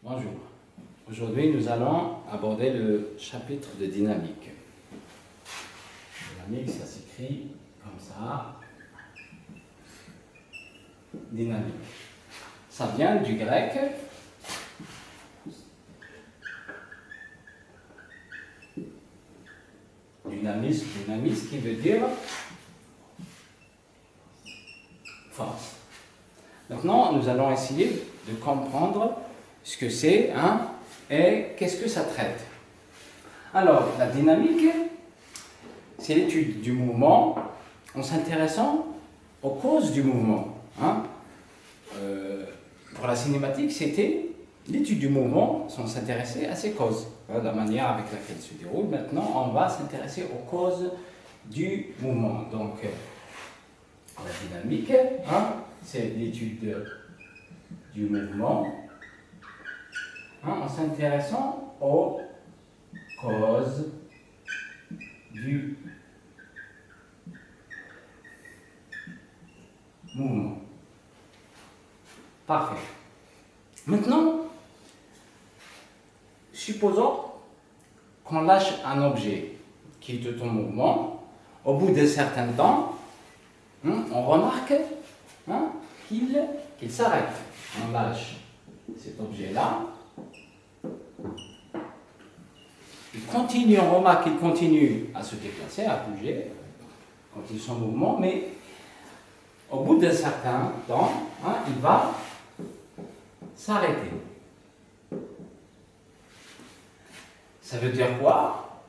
Bonjour. Aujourd'hui, nous allons aborder le chapitre de dynamique. Dynamique, ça s'écrit comme ça. Dynamique. Ça vient du grec. Dynamis qui veut dire force. Maintenant, nous allons essayer de comprendre ce que c'est et qu'est-ce que ça traite. Alors, la dynamique, c'est l'étude du mouvement en s'intéressant aux causes du mouvement. Pour la cinématique, c'était l'étude du mouvement sans s'intéresser à ses causes, la manière avec laquelle il se déroule. Maintenant, on va s'intéresser aux causes du mouvement. Donc, la dynamique, c'est l'étude du mouvement en s'intéressant aux causes du mouvement. Parfait. Maintenant, supposons qu'on lâche un objet qui est tout en mouvement. Au bout d'un certain temps, on remarque qu'il s'arrête. On lâche cet objet-là. Il continue, on remarque qu'il continue à se déplacer, à bouger, quand il est en mouvement, mais au bout d'un certain temps, il va s'arrêter. Ça veut dire quoi?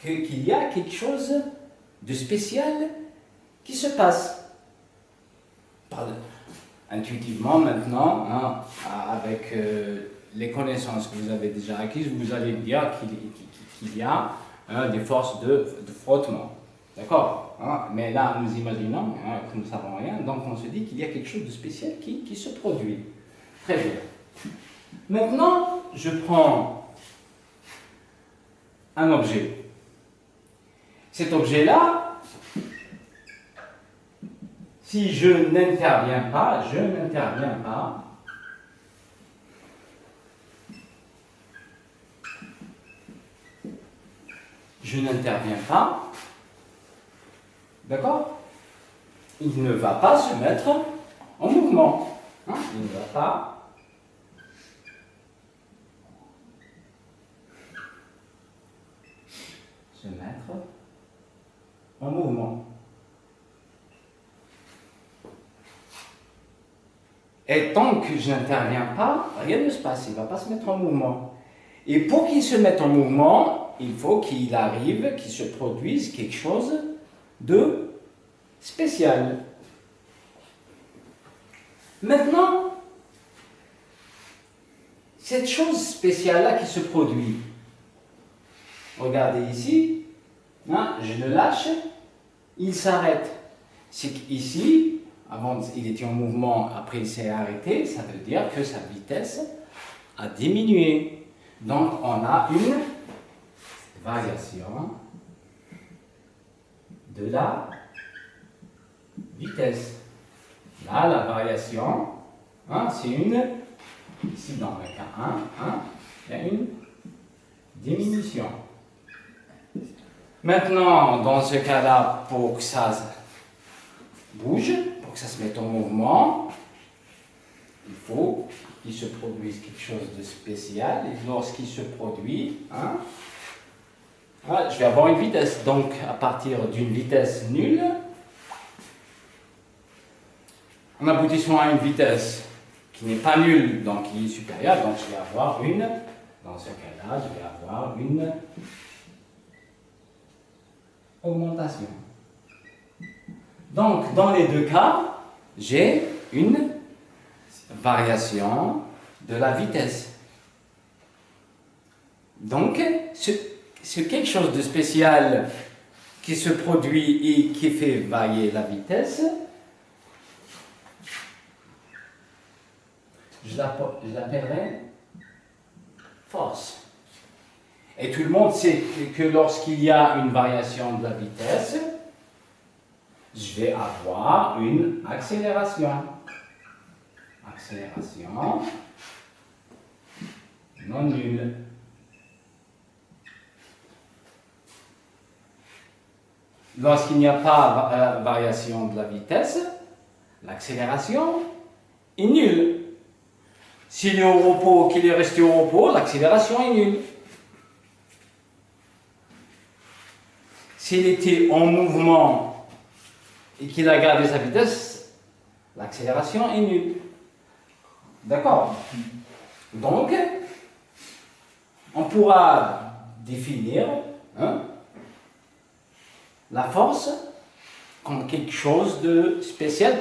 Qu'il y a quelque chose de spécial qui se passe. Intuitivement maintenant, avec les connaissances que vous avez déjà acquises, vous allez dire qu'il y a des forces de frottement. D'accord? Mais là, nous imaginons que nous ne savons rien, donc on se dit qu'il y a quelque chose de spécial qui se produit. Très bien. Maintenant, je prends un objet. Cet objet-là, si je n'interviens pas, je n'interviens pas, d'accord? Il ne va pas se mettre en mouvement. Il ne va pas se mettre en mouvement. Et tant que je n'interviens pas, rien ne se passe, il ne va pas se mettre en mouvement. Et pour qu'il se mette en mouvement, il faut qu'il arrive, qu'il se produise quelque chose de spécial. Maintenant, cette chose spéciale-là qui se produit, regardez ici, je le lâche, il s'arrête. C'est qu'ici, avant il était en mouvement, après il s'est arrêté, ça veut dire que sa vitesse a diminué. Donc on a une variation de la vitesse. Là, la variation, c'est une, ici dans le cas 1, il y a une diminution. Maintenant, dans ce cas-là, pour que ça bouge, pour que ça se mette en mouvement, il faut qu'il se produise quelque chose de spécial. Et lorsqu'il se produit, je vais avoir une vitesse. Donc, à partir d'une vitesse nulle, en aboutissant à une vitesse qui n'est pas nulle, donc qui est supérieure, donc je vais avoir dans ce cas-là, je vais avoir une augmentation. Donc, dans les deux cas, j'ai une variation de la vitesse. Donc, c'est quelque chose de spécial qui se produit et qui fait varier la vitesse. Je l'appellerai force. Et tout le monde sait que lorsqu'il y a une variation de la vitesse, je vais avoir une accélération. Accélération non nul. Lorsqu'il n'y a pas variation de la vitesse, l'accélération est nulle. S'il est au repos, qu'il est resté au repos, l'accélération est nulle. S'il était en mouvement et qu'il a gardé sa vitesse, l'accélération est nulle. D'accord? Donc, on pourra définir la force comme quelque chose de spécial.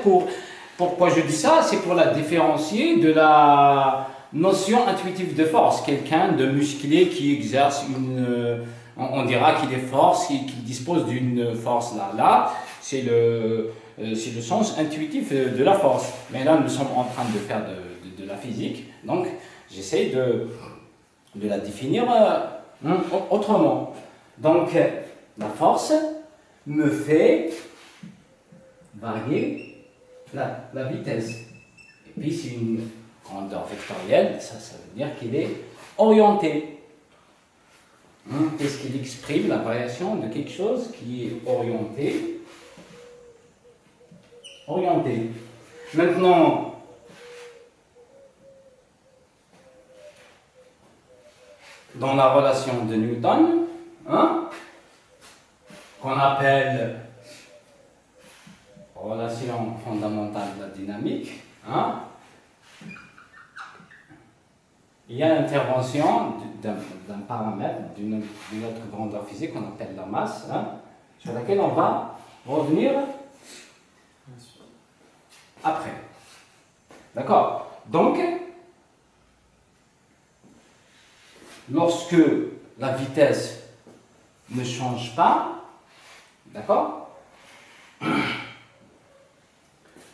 Pourquoi je dis ça? C'est pour la différencier de la notion intuitive de force. Quelqu'un de musclé qui exerce on dira qu'il est fort, qu'il dispose d'une force là. C'est le sens intuitif de la force. Mais là, nous sommes en train de faire de la physique. Donc, j'essaie de la définir autrement. Donc, la force me fait varier la vitesse. Et puis, c'est une grandeur vectorielle, ça veut dire qu'il est orienté. Qu'est-ce qu'il exprime? La variation de quelque chose qui est orienté. Maintenant, dans la relation de Newton, qu'on appelle relation fondamentale de la dynamique, il y a l'intervention d'un paramètre, d'une autre grandeur physique qu'on appelle la masse, sur laquelle on va revenir après. D'accord? Donc, lorsque la vitesse ne change pas, d'accord,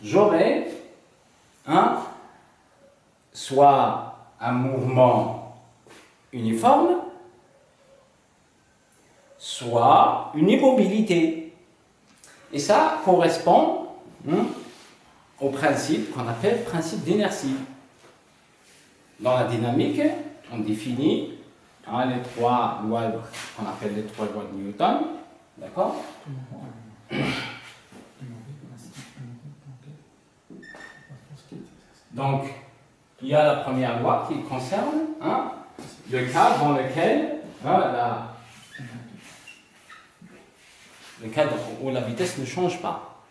j'aurai soit un mouvement uniforme, soit une immobilité. Et ça correspond au principe qu'on appelle principe d'inertie. Dans la dynamique, on définit les trois lois qu'on appelle les trois lois de Newton. D'accord? Donc, il y a la première loi qui concerne le cas dans lequel le cadre où la vitesse ne change pas.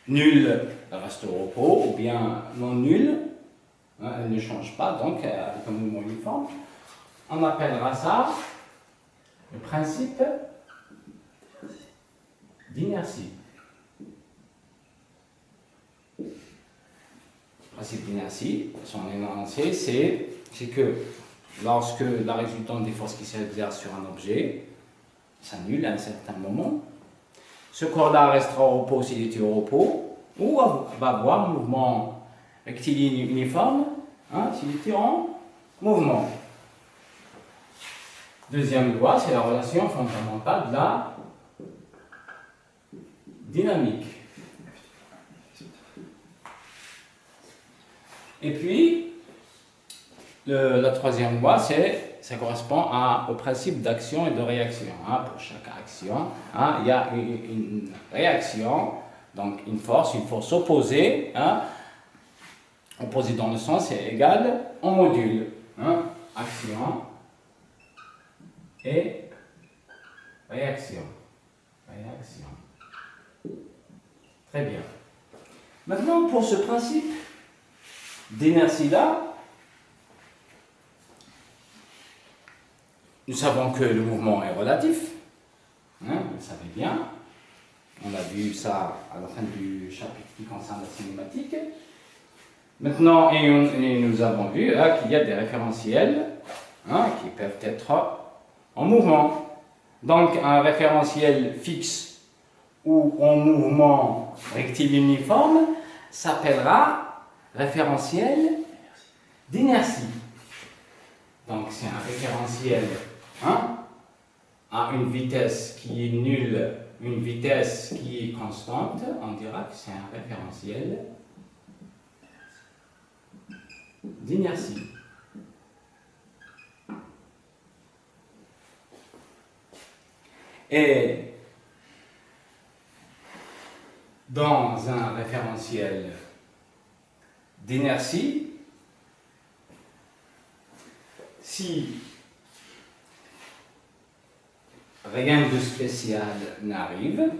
Nul reste au repos, ou bien non nul, elle ne change pas, donc avec un mouvement uniforme. On appellera ça le principe d'inertie. Le principe d'inertie, son énoncé, c'est que lorsque la résultante des forces qui s'exercent sur un objet s'annule à un certain moment, ce corps-là restera au repos s'il était au repos, ou va avoir un mouvement rectiligne uniforme s'il était en mouvement. Deuxième loi, c'est la relation fondamentale de la dynamique. Et puis, la troisième loi, ça correspond au principe d'action et de réaction. Pour chaque action, il y a une réaction, donc une force opposée, opposée dans le sens est égale en module. Action et réaction. Très bien. Maintenant, pour ce principe d'inertie-là, nous savons que le mouvement est relatif. Vous le savez bien. On a vu ça à la fin du chapitre qui concerne la cinématique. Maintenant, et nous avons vu qu'il y a des référentiels qui peuvent être en mouvement. Donc, un référentiel fixe ou en mouvement rectiligne uniforme s'appellera référentiel d'inertie. Donc, c'est un référentiel à une vitesse qui est nulle, une vitesse qui est constante. On dira que c'est un référentiel d'inertie. Et dans un référentiel d'inertie, si rien de spécial n'arrive,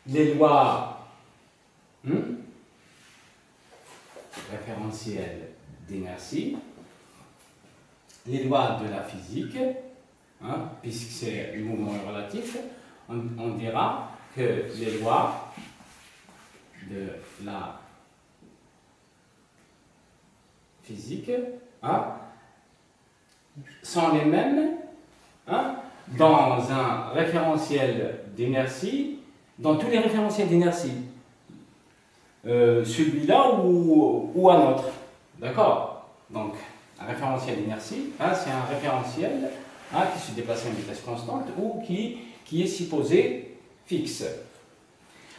les lois référentielles d'inertie, les lois de la physique, puisque c'est le mouvement relatif, on dira que les lois de la physique sont les mêmes dans un référentiel d'inertie, dans tous les référentiels d'inertie, celui-là ou un autre. D'accord? Donc, un référentiel d'inertie, c'est un référentiel qui se déplace à une vitesse constante ou qui est supposé fixe.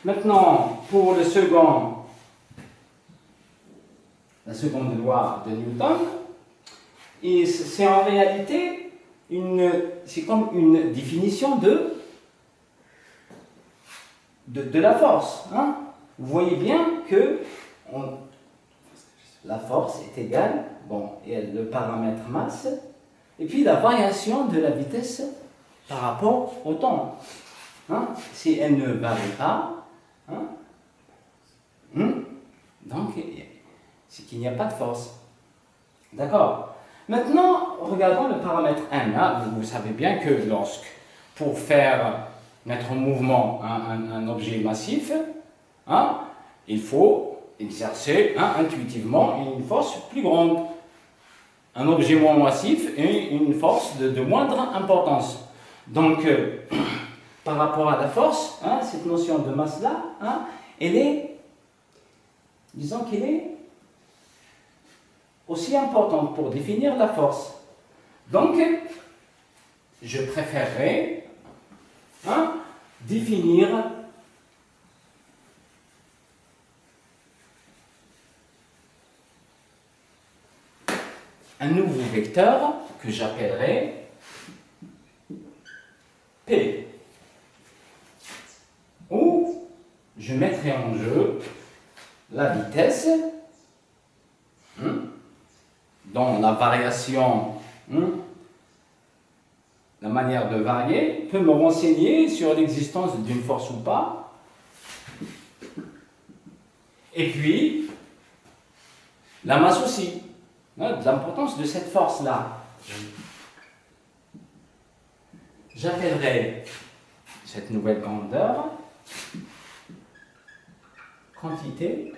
Maintenant, pour la seconde loi de Newton, c'est en réalité c'est comme une définition de la force. Vous voyez bien que la force est égale, et le paramètre masse, et puis la variation de la vitesse par rapport au temps. Si elle ne varie pas, donc c'est qu'il n'y a pas de force. D'accord? Maintenant, regardons le paramètre m. Vous savez bien que pour mettre en mouvement un objet massif, il faut exercer intuitivement une force plus grande. Un objet moins massif et une force de moindre importance. Donc, par rapport à la force, cette notion de masse-là, disons qu'elle est aussi importante pour définir la force. Donc, je préférerais définir un nouveau vecteur que j'appellerai P, où je mettrai en jeu la vitesse dont la variation, la manière de varier, peut me renseigner sur l'existence d'une force ou pas. Et puis, la masse aussi, l'importance de cette force-là. J'appellerai cette nouvelle grandeur quantité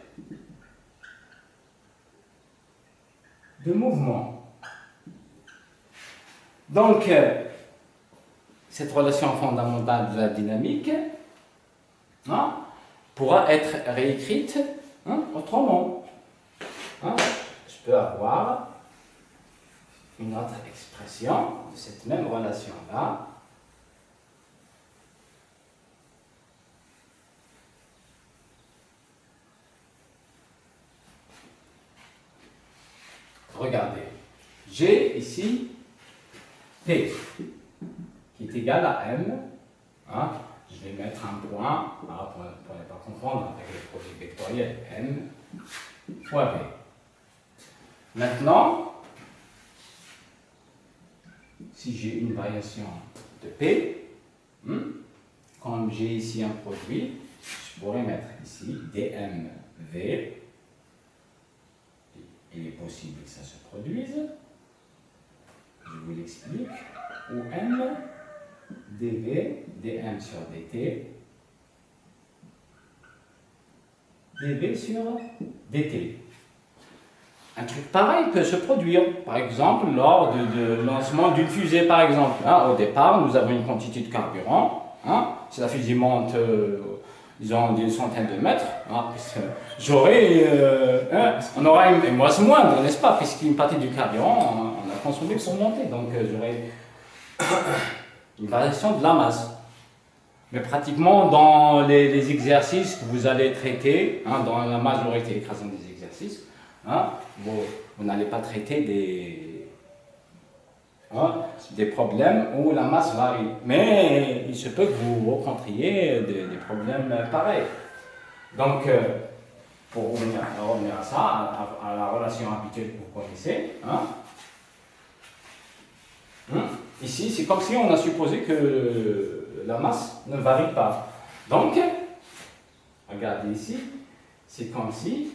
de mouvement. Donc, cette relation fondamentale de la dynamique pourra être réécrite autrement. Je peux avoir une autre expression de cette même relation-là. Regardez, j'ai ici P qui est égal à M. Je vais mettre un point pour ne pas confondre avec le produit vectoriel M fois V. Maintenant, si j'ai une variation de P, comme j'ai ici un produit, je pourrais mettre ici dmV. Il est possible que ça se produise. Je vous l'explique. Ou M dV, dm sur dt, dV sur dt. Un truc pareil peut se produire, par exemple, lors de lancement d'une fusée, par exemple. Au départ, nous avons une quantité de carburant. Si la fusée monte, disons, d'une centaine de mètres, on aura une masse moindre, n'est-ce pas? Puisqu'une partie du carburant, on a consommé pour monter. Donc, j'aurai une variation de la masse. Mais pratiquement, dans les exercices que vous allez traiter, dans la majorité écrasante des exercices, hein, vous n'allez pas traiter des problèmes où la masse varie. Mais il se peut que vous rencontriez des problèmes pareils. Donc, pour revenir à ça, à la relation habituelle que vous connaissez, ici, c'est comme si on a supposé que la masse ne varie pas. Donc, regardez ici, c'est comme si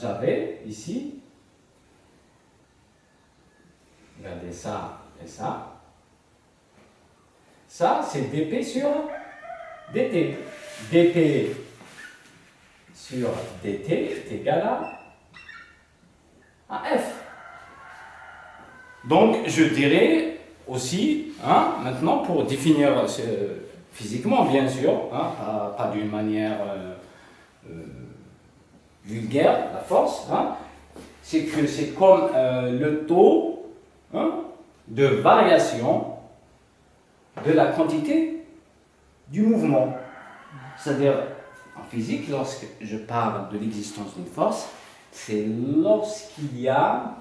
j'avais ici, regardez ça et ça. Ça, c'est dp sur dt. dp sur dt est égal à f. Donc, je dirais aussi, maintenant, pour définir physiquement, bien sûr, pas d'une manière vulgaire, la force, c'est que c'est comme le taux de variation de la quantité du mouvement. C'est-à-dire, en physique, lorsque je parle de l'existence d'une force, c'est lorsqu'il y a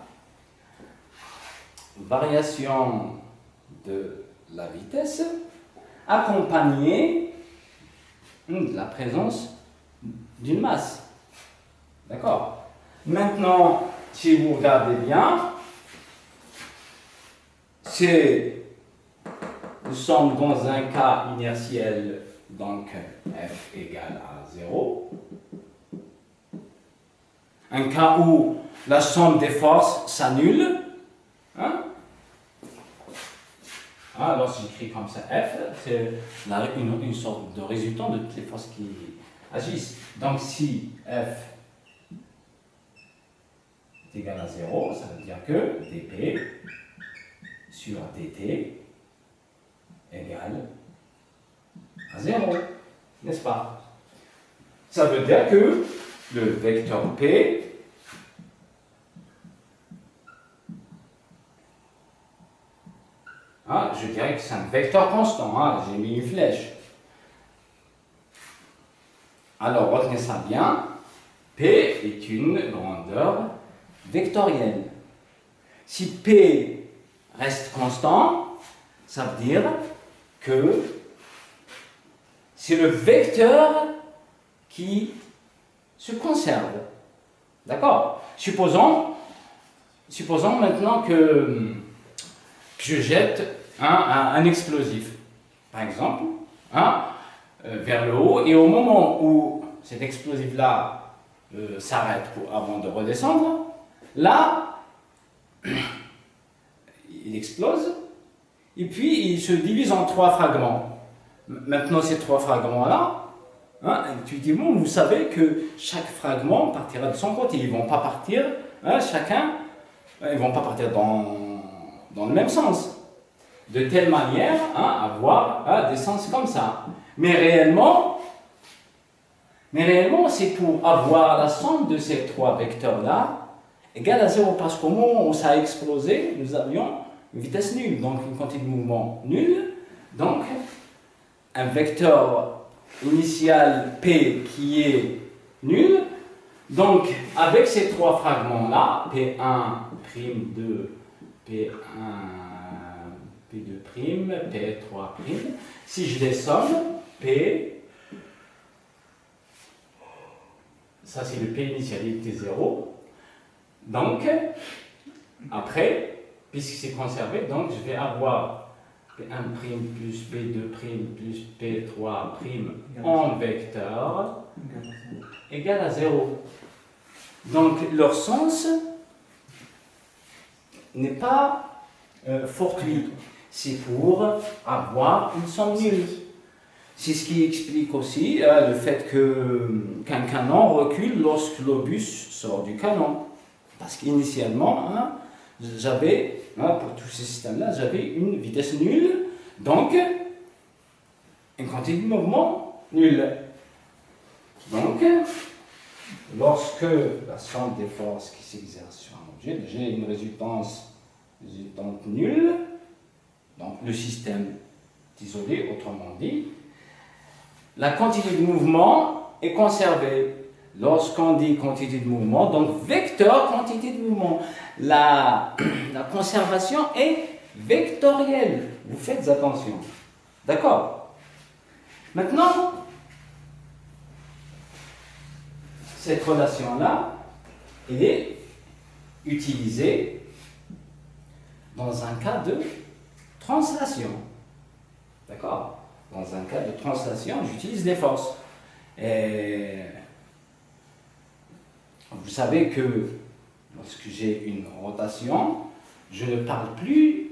variation de la vitesse accompagnée de la présence d'une masse. D'accord? Maintenant, si vous regardez bien, nous sommes dans un cas inertiel, donc F égale à 0. Un cas où la somme des forces s'annule. Alors, j'écris comme ça F, c'est une sorte de résultant de toutes les forces qui agissent. Donc, si F est égal à 0, ça veut dire que dp sur dt égale à 0, n'est-ce pas? Ça veut dire que le vecteur P je dirais que c'est un vecteur constant, j'ai mis une flèche. Alors, retenez ça bien, P est une grandeur vectorielle. Si P reste constant, ça veut dire que c'est le vecteur qui se conserve. D'accord? Supposons maintenant que je jette un explosif, par exemple, vers le haut, et au moment où cet explosif-là s'arrête avant de redescendre, là, il explose, et puis il se divise en 3 fragments. Maintenant, ces 3 fragments-là, intuitivement, vous savez que chaque fragment partira de son côté. Ils ne vont pas partir, ils ne vont pas partir dans le même sens. De telle manière à avoir des sens comme ça. Mais réellement, c'est pour avoir la somme de ces 3 vecteurs-là égale à 0, parce qu'au moment où ça a explosé, nous avions une vitesse nulle, donc une quantité de mouvement nulle. Donc, un vecteur initial P qui est nul. Donc, avec ces 3 fragments-là, P1, P2, P1, P2', P3', si je les somme, P, ça c'est le P initial, il était 0. Donc, après, puisque c'est conservé, donc je vais avoir P1' plus P2' plus P3' en vecteur égal à 0. Donc, leur sens n'est pas fortuit. C'est pour avoir une somme nulle. C'est ce qui explique aussi le fait qu'un canon recule lorsque l'obus sort du canon. Parce qu'initialement, j'avais, pour tous ces systèmes-là, j'avais une vitesse nulle, donc une quantité de mouvement nulle. Donc, lorsque la somme des forces qui s'exercent sur un objet, j'ai une résultante nulle, donc le système est isolé, autrement dit, la quantité de mouvement est conservée. lorsqu'on dit quantité de mouvement, donc vecteur quantité de mouvement, la conservation est vectorielle. Vous faites attention. D'accord? Maintenant, cette relation-là, elle est utilisée dans un cas de translation. D'accord? Dans un cas de translation, j'utilise les forces. Et vous savez que lorsque j'ai une rotation, je ne parle plus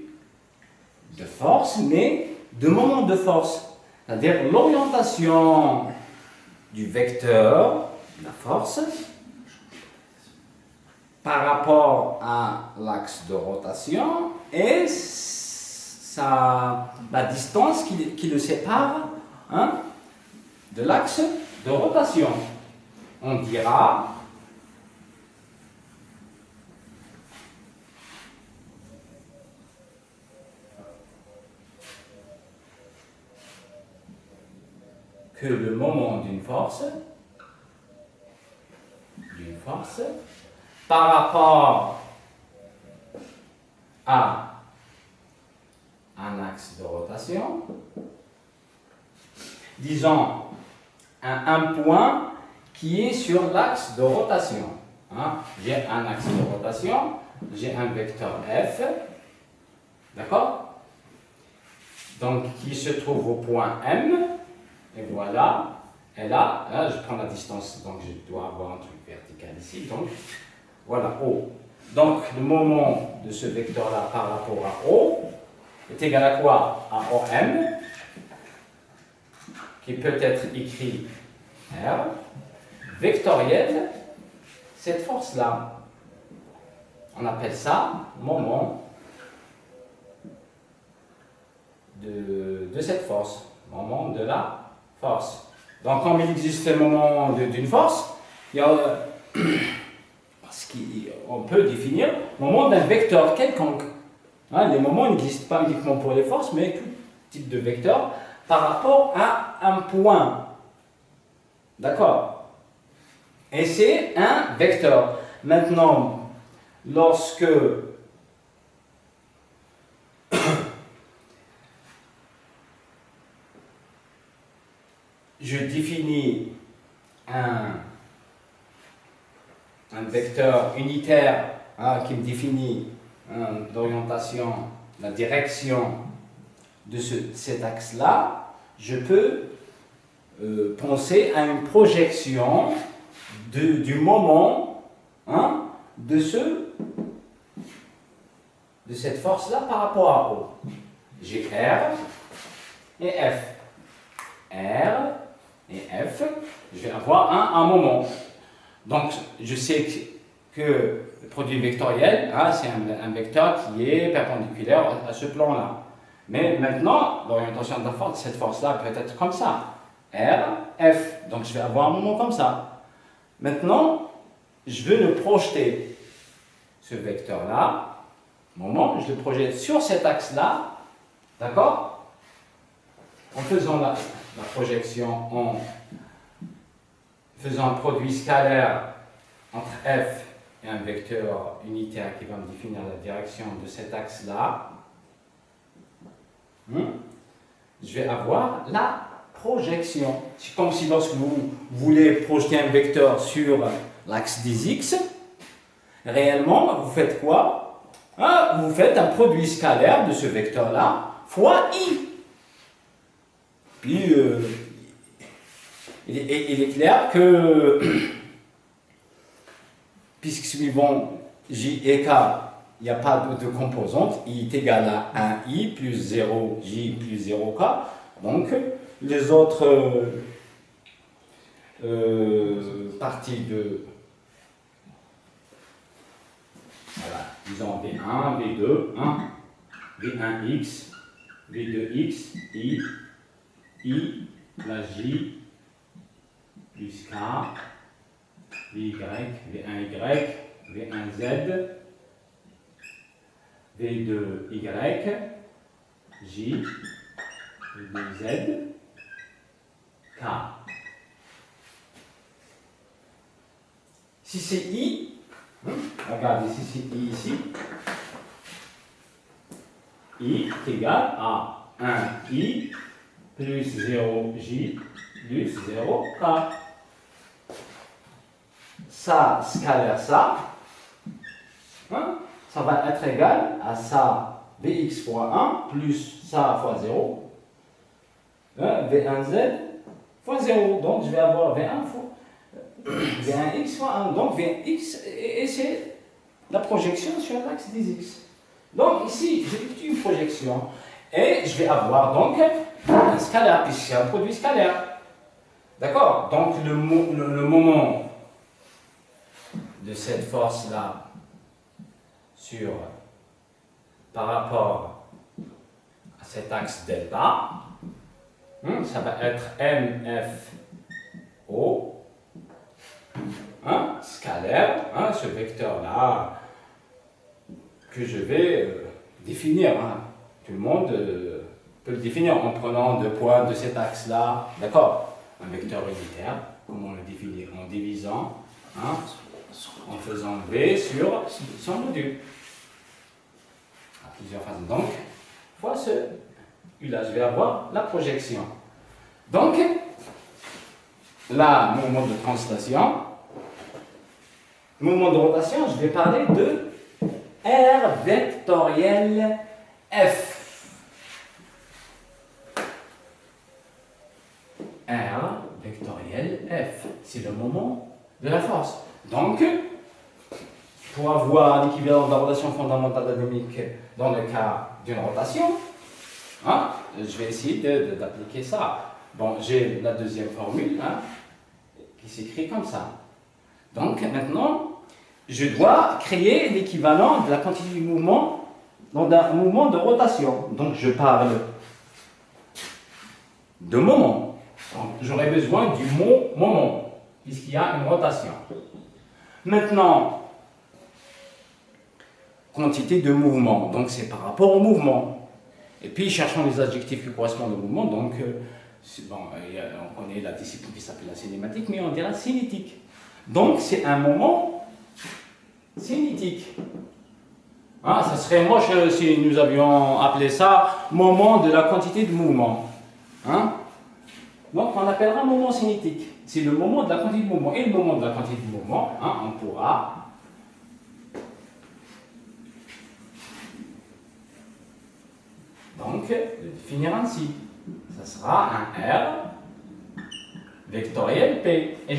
de force, mais de moment de force. C'est-à-dire l'orientation du vecteur, la force, par rapport à l'axe de rotation et la distance qui le sépare, hein, de l'axe de rotation. On dira que le moment d'une force par rapport à un axe de rotation, disons un point qui est sur l'axe de rotation. Hein? J'ai un axe de rotation, j'ai un vecteur F, d'accord? Donc qui se trouve au point M, et voilà, et là, je prends la distance, donc je dois avoir un truc vertical ici, donc voilà, O. Donc le moment de ce vecteur-là par rapport à O est égal à quoi? À OM, qui peut être écrit R, vectoriel, cette force-là. On appelle ça moment de cette force, moment de la force. Donc, comme il existe le moment d'une force, il y a, on peut définir le moment d'un vecteur quelconque. Hein, les moments n'existent pas uniquement pour les forces, mais tout type de vecteur par rapport à un point. D'accord? Et c'est un vecteur. Maintenant, lorsque je définis un vecteur unitaire, hein, qui me définit l'orientation, la direction de cet axe-là, je peux penser à une projection du moment, hein, de cette force-là par rapport à O. J'ai R et F. R et F, je vais avoir un moment. Donc, je sais que le produit vectoriel, hein, c'est un vecteur qui est perpendiculaire à ce plan-là. Mais maintenant, l'orientation de cette force-là peut être comme ça. R, F. Donc, je vais avoir un moment comme ça. Maintenant, je veux le projeter. Ce vecteur-là, moment, je le projette sur cet axe-là. D'accord? En faisant la projection, en faisant un produit scalaire entre F et un vecteur unitaire qui va me définir la direction de cet axe-là, je vais avoir la projection. C'est comme si lorsque vous voulez projeter un vecteur sur l'axe des X, réellement, vous faites quoi? Vous faites un produit scalaire de ce vecteur-là fois I. Puis, il est clair que, puisque suivant J et K, il n'y a pas de composante, I est égal à 1I plus 0J plus 0K, donc les autres parties de... Voilà, disons V1, V2, V1X, V2X, I, la J, plus K, VY, V1Y, V1Z, V2Y, J, V2Z, K. Si c'est I, regardez, si c'est I ici, I est égal à 1I plus 0J plus 0K. Ça, scalaire ça, ça va être égal à ça, Vx fois 1 plus ça fois 0, V1Z fois 0. Donc je vais avoir V1 fois V1x fois 1. Donc Vx, et c'est la projection sur l'axe des x. Donc ici, j'effectue une projection et je vais avoir donc un scalaire, puisque c'est un produit scalaire. D'accord? Donc le moment de cette force-là par rapport à cet axe delta, ça va être MFO, scalaire, ce vecteur-là que je vais définir. Tout le monde peut le définir en prenant deux points de cet axe-là, d'accord? Un vecteur unitaire, comment le définir? En divisant, en faisant V sur son module. À plusieurs façons. Donc, fois là, je vais avoir la projection. Donc, là, mouvement de translation, mouvement de rotation, je vais parler de R vectoriel F. R vectoriel F, c'est le moment de la force. Donc, pour avoir l'équivalent de la rotation fondamentale dynamique dans le cas d'une rotation, je vais essayer d'appliquer ça. Bon, j'ai la deuxième formule qui s'écrit comme ça. Donc, maintenant, je dois créer l'équivalent de la quantité du mouvement dans un mouvement de rotation. Donc, je parle de moment. J'aurai besoin du mot moment, puisqu'il y a une rotation. Maintenant, quantité de mouvement, donc c'est par rapport au mouvement. Et puis, cherchons les adjectifs qui correspondent au mouvement. Donc, on connaît la discipline qui s'appelle la cinématique, mais on dira cinétique. Donc, c'est un moment cinétique. Ça serait moche si nous avions appelé ça moment de la quantité de mouvement. Donc, on appellera moment cinétique. C'est le moment de la quantité de mouvement. Et le moment de la quantité de mouvement, on pourra donc le définir ainsi. Ça sera un R vectoriel P. Et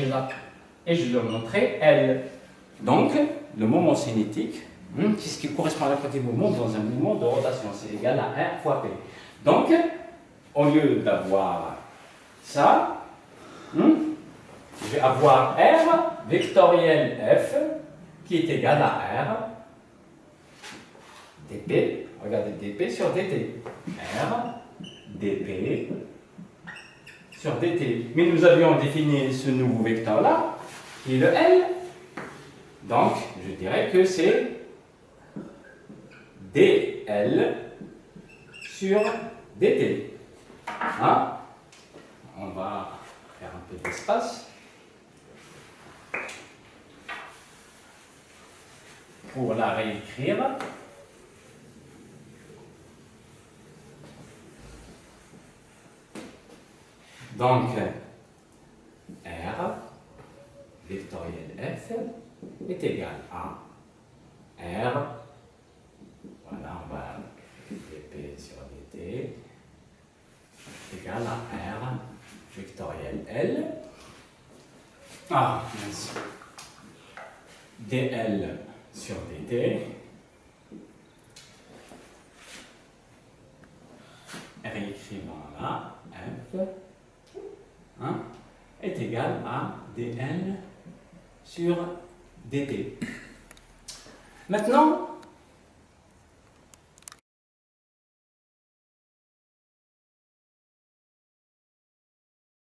je le montrerai L. Donc, le moment cinétique, c'est ce qui correspond à la quantité de mouvement dans un mouvement de rotation. C'est égal à R fois P. Donc, au lieu d'avoir ça, je vais avoir R vectoriel F qui est égal à R dp, regardez dp sur dt. R dp sur dt. Mais nous avions défini ce nouveau vecteur-là, qui est le L. Donc, je dirais que c'est dl sur dt. On va faire un peu d'espace pour la réécrire. Donc, R vectoriel F est égal à R, voilà, on va dp sur dt, égal à R vectoriel L, mince, dl sur dt, réécrivant là, F, est égal à dl sur dt. Maintenant,